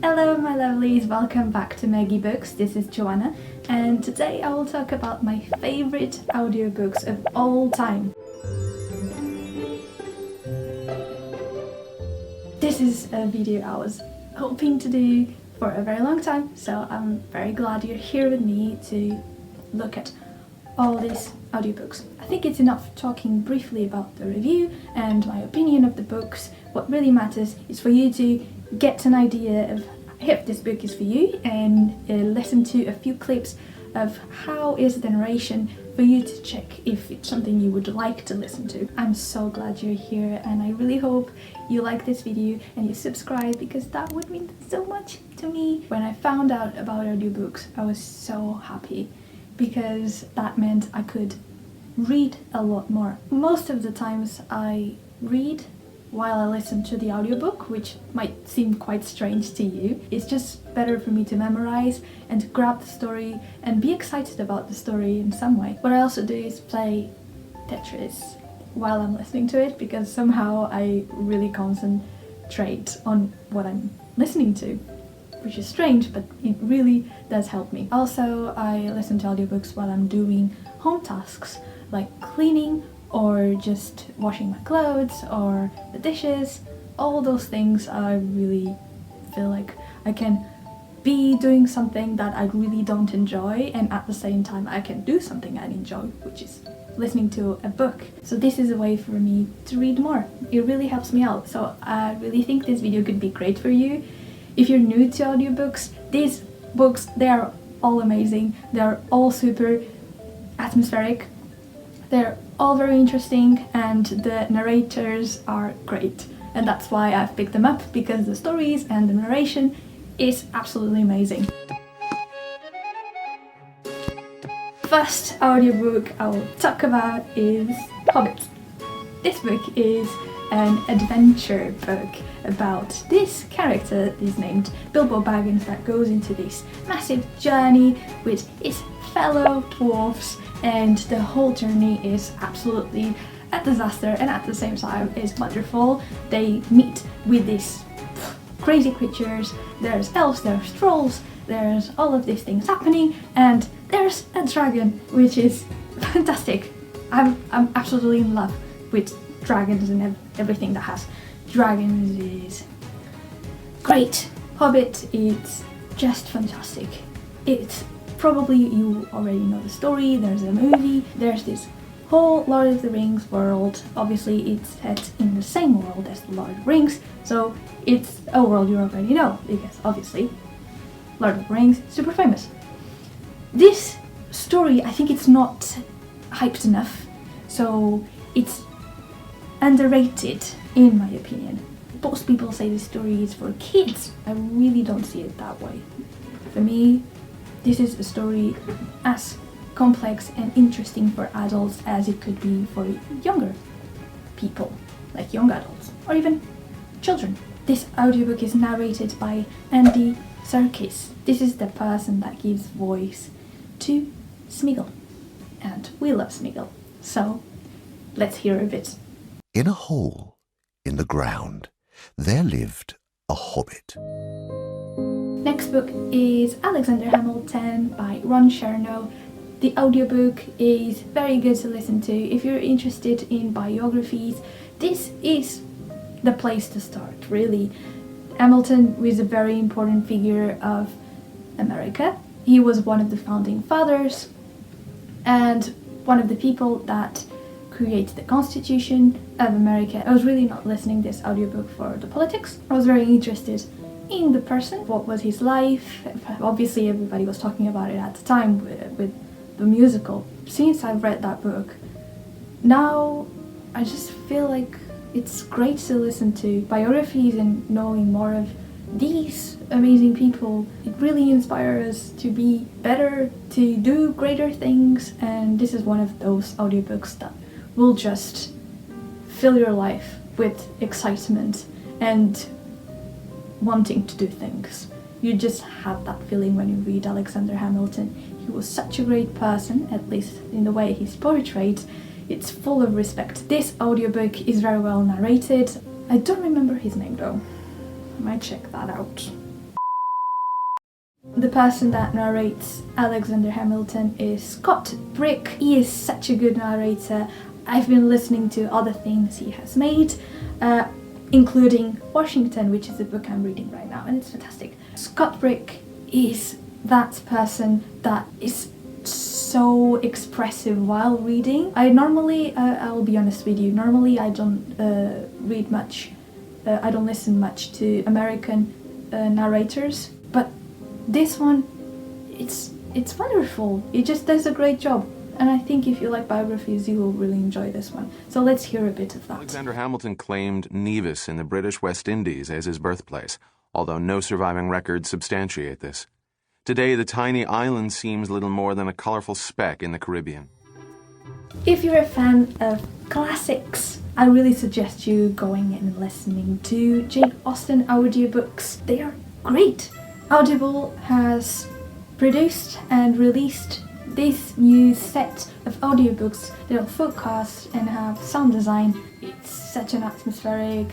Hello my lovelies, welcome back to Audiobooks. This is Joanna and today I will talk about my favourite audiobooks of all time. This is a video I was hoping to do for a very long time, so I'm very glad you're here with me to look at all these audiobooks. I think it's enough talking briefly about the review and my opinion of the books. What really matters is for you to get an idea of if this book is for you and listen to a few clips of how is the narration for you to check if it's something you would like to listen to. I'm so glad you're here and I really hope you like this video and you subscribe because that would mean so much to me. When I found out about audiobooks, I was so happy because that meant I could read a lot more. Most of the times I read while I listen to the audiobook, which might seem quite strange to you. It's just better for me to memorize and grab the story and be excited about the story in some way. What I also do is play Tetris while I'm listening to it because somehow I really concentrate on what I'm listening to, which is strange, but it really does help me. Also, I listen to audiobooks while I'm doing home tasks like cleaning or just washing my clothes or the dishes. All those things I really feel like I can be doing something that I really don't enjoy and at the same time I can do something I enjoy, which is listening to a book. So this is a way for me to read more. It really helps me out. So I really think this video could be great for you. If you're new to audiobooks, these books, they are all amazing. They're all super atmospheric. They're all very interesting and the narrators are great. And that's why I've picked them up, because the stories and the narration is absolutely amazing. First audiobook I will talk about is Hobbit. This book is an adventure book about this character is named Bilbo Baggins that goes into this massive journey with his fellow dwarfs, and the whole journey is absolutely a disaster and at the same time is wonderful. They meet with these crazy creatures, there's elves, there's trolls, there's all of these things happening, and there's a dragon, which is fantastic. I'm absolutely in love with dragons and everything that has dragons is great. Hobbit, it's just fantastic. It's probably you already know the story, there's a movie, there's this whole Lord of the Rings world. Obviously it's set in the same world as the Lord of the Rings, so it's a world you already know because obviously Lord of the Rings, super famous. This story, I think it's not hyped enough, so it's underrated in my opinion. Most people say this story is for kids. I really don't see it that way. For me, this is a story as complex and interesting for adults as it could be for younger people, like young adults, or even children. This audiobook is narrated by Andy Serkis. This is the person that gives voice to Smeagol, and we love Smeagol, so let's hear a bit. In a hole in the ground, there lived a hobbit. Next book is Alexander Hamilton by Ron Chernow. The audiobook is very good to listen to. If you're interested in biographies, this is the place to start, really. Hamilton was a very important figure of America. He was one of the founding fathers and one of the people that created the Constitution of America. I was really not listening to this audiobook for the politics. I was very interested in the person, what was his life. Obviously everybody was talking about it at the time with the musical. Since I've read that book, now I just feel like it's great to listen to biographies and knowing more of these amazing people. It really inspires us to be better, to do greater things, and this is one of those audiobooks that will just fill your life with excitement and wanting to do things. You just have that feeling when you read Alexander Hamilton. He was such a great person, at least in the way he's portrayed. It's full of respect. This audiobook is very well narrated. I don't remember his name though. I might check that out. The person that narrates Alexander Hamilton is Scott Brick. He is such a good narrator. I've been listening to other things he has made, including Washington, which is the book I'm reading right now, and it's fantastic. Scott Brick is that person that is so expressive while reading. I'll be honest with you, normally I don't read much, I don't listen much to American narrators, but this one, it's wonderful. It just does a great job. And I think if you like biographies, you will really enjoy this one. So let's hear a bit of that. Alexander Hamilton claimed Nevis in the British West Indies as his birthplace, although no surviving records substantiate this. Today, the tiny island seems little more than a colorful speck in the Caribbean. If you're a fan of classics, I really suggest you going and listening to Jane Austen audiobooks. They are great. Audible has produced and released this new set of audiobooks that are full-cast and have sound design. It's such an atmospheric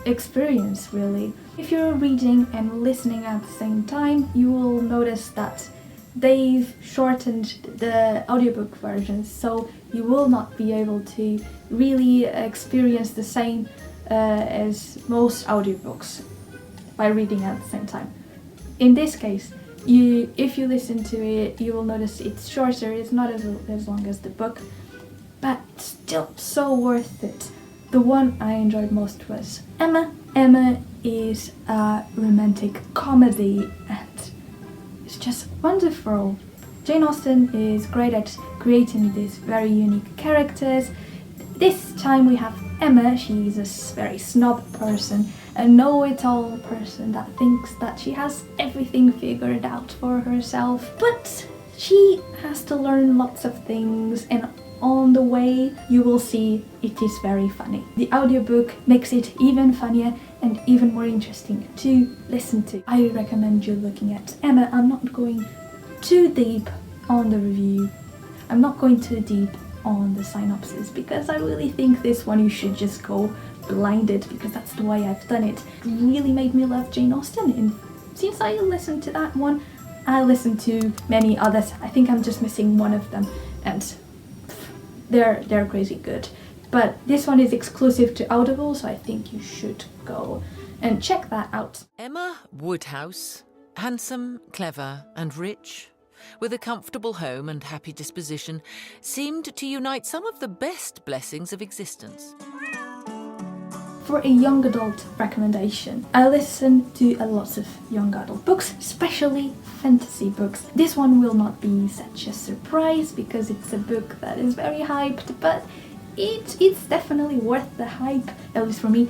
experience, really. If you're reading and listening at the same time, you will notice that they've shortened the audiobook versions, so you will not be able to really experience the same as most audiobooks by reading at the same time. In this case, if you listen to it, you will notice it's shorter, it's not as long as the book, but still so worth it. The one I enjoyed most was Emma. Emma is a romantic comedy and it's just wonderful. Jane Austen is great at creating these very unique characters. This time we have Emma. She's a very snob person, a know-it-all person that thinks that she has everything figured out for herself. But she has to learn lots of things, and on the way you will see it is very funny. The audiobook makes it even funnier and even more interesting to listen to. I recommend you looking at Emma. I'm not going too deep on the review. I'm not going too deep on the synopsis because I really think this one you should just go blinded, because that's the way I've done it. It really made me love Jane Austen, and since I listened to that one, I listened to many others. I think I'm just missing one of them, and they're crazy good. But this one is exclusive to Audible, so I think you should go and check that out. Emma Woodhouse, handsome, clever and rich, with a comfortable home and happy disposition, seemed to unite some of the best blessings of existence. For a young adult recommendation, I listen to a lot of young adult books, especially fantasy books. This one will not be such a surprise because it's a book that is very hyped, but it's definitely worth the hype, at least for me.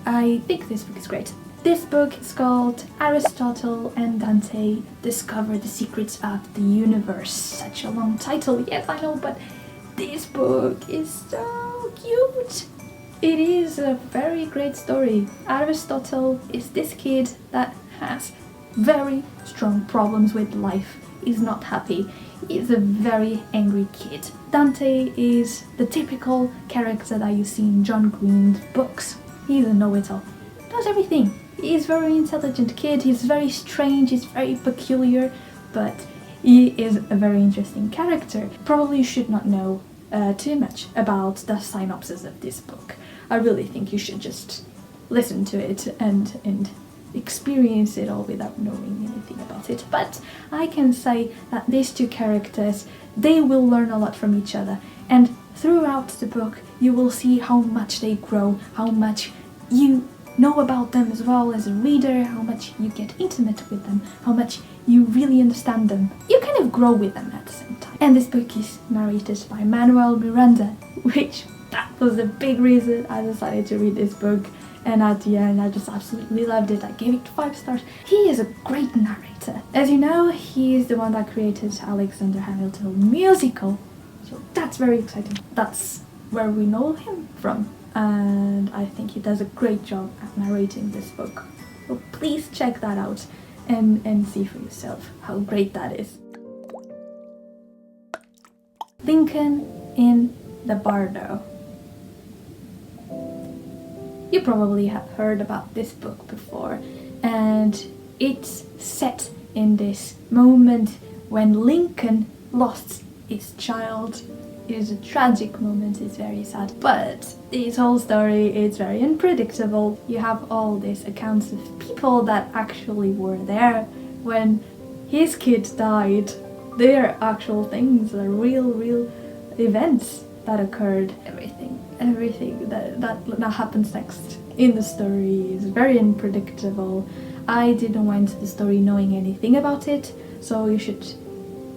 I think this book is great. This book is called Aristotle and Dante Discover the Secrets of the Universe. Such a long title, yes I know, but this book is so cute. It is a very great story. Aristotle is this kid that has very strong problems with life. He's not happy. He's a very angry kid. Dante is the typical character that you see in John Green's books. He's a know-it-all. Does everything. He's a very intelligent kid. He's very strange. He's very peculiar, but he is a very interesting character. Probably you should not know too much about the synopsis of this book. I really think you should just listen to it and experience it all without knowing anything about it. But I can say that these two characters, they will learn a lot from each other, and throughout the book you will see how much they grow, how much you know about them as well as a reader, how much you get intimate with them, how much you really understand them. You kind of grow with them at the same time. And this book is narrated by Manuel Miranda, which that was a big reason I decided to read this book. And at the end, I just absolutely loved it. I gave it 5 stars. He is a great narrator. As you know, he is the one that created Alexander Hamilton musical. So that's very exciting. That's where we know him from. And I think he does a great job at narrating this book. So please check that out and see for yourself how great that is. Lincoln in the Bardo. You probably have heard about this book before, and it's set in this moment when Lincoln lost his child. It is a tragic moment, it's very sad, but this whole story is very unpredictable. You have all these accounts of people that actually were there when his kid died. They're actual things, they're real events that occurred. Everything that happens next in the story is very unpredictable. I didn't went to the story knowing anything about it, so you should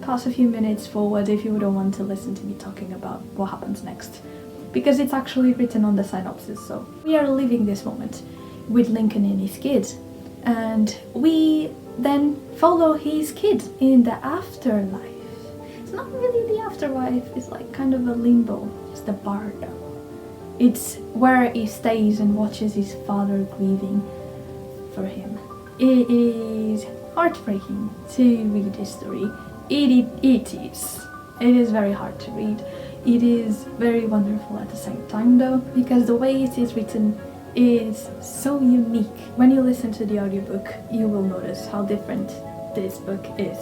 pass a few minutes forward if you don't want to listen to me talking about what happens next, because it's actually written on the synopsis. So we are living this moment with Lincoln and his kid, and we then follow his kid in the afterlife. It's not really the afterlife, it's like kind of a limbo. It's the Bardo. It's where he stays and watches his father grieving for him. It is heartbreaking to read this story. It is very hard to read. It is very wonderful at the same time though, because the way it is written is so unique. When you listen to the audiobook, you will notice how different this book is.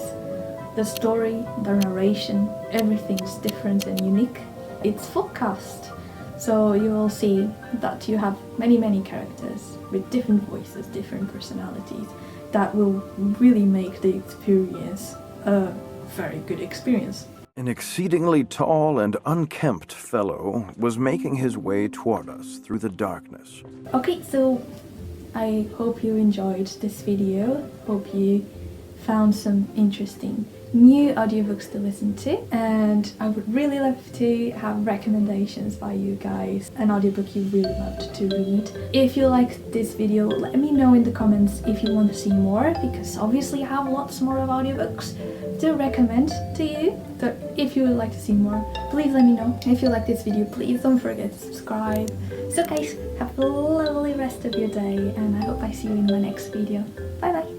The story, the narration, everything is different and unique. It's full cast, so you will see that you have many characters with different voices, different personalities, that will really make the experience a very good experience. An exceedingly tall and unkempt fellow was making his way toward us through the darkness. Okay, so I hope you enjoyed this video. Hope you found some interesting new audiobooks to listen to, and I would really love to have recommendations by you guys, an audiobook you really loved to read. If you liked this video, let me know in the comments if you want to see more, because obviously I have lots more of audiobooks to recommend to you. So if you would like to see more, please let me know. If you like this video, please don't forget to subscribe. So guys, have a lovely rest of your day, and I hope I see you in my next video. Bye bye!